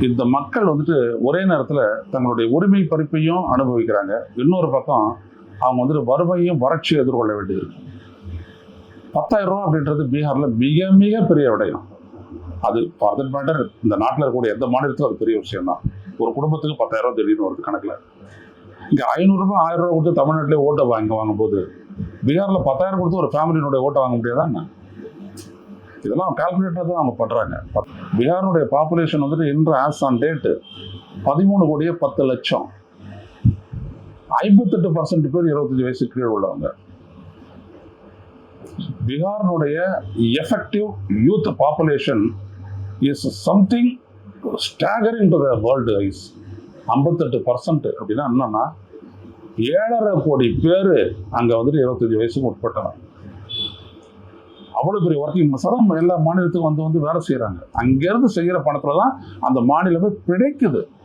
இந்த மக்கள் வந்துட்டு ஒரே நேரத்தில் தங்களுடைய உரிமை பறிப்பையும் அனுபவிக்கிறாங்க. இன்னொரு பக்கம் அவங்க வந்துட்டு வறுமையும் வறட்சியும் எதிர்கொள்ள வேண்டியிருக்கு. 10,000 ரூபா அப்படின்றது பீகாரில் மிக மிக பெரிய விடயம். அது ஃபார் தட் மேட்டர் இந்த நாட்டில் இருக்கக்கூடிய எந்த மாநிலத்திலும் அது பெரிய விஷயம் தான். ஒரு குடும்பத்துக்கு 10,000 ரூபா திடீர்னு வருது கணக்கில். இங்கே 500 ரூபாய் 1000 ரூபா கொடுத்து தமிழ்நாட்டிலே ஓட்டை வாங்கும்போது பீகாரில் 10,000 கொடுத்து ஒரு ஃபேமிலியினுடைய ஓட்டை வாங்க முடியாதாங்க? இதெல்லாம் கால்குலேட்டர் தான் அவங்க பண்ணுறாங்க. பீகாரினுடைய பாப்புலேஷன் வந்துட்டு இன்று ஆஸ் ஆன் டேட்டு 13,10,00,000. 58% பேர் 25 வயசுக்கு கீழே உள்ளவங்க. பீகாரினுடைய effective youth population is something staggering to the world eyes. 58% அப்படின்னா என்னன்னா 7.5 கோடி பேர் அங்கே வந்துட்டு 25 வயசுக்கு உட்பட்டவங்க. அவ்வளோ பெரிய ஒர்க்கிங் மசாதான் எல்லா மாநிலத்துக்கும் வந்து வேலை செய்கிறாங்க. அங்கேருந்து செய்கிற பணத்தில் தான் அந்த மாநிலமே பிழைக்குது.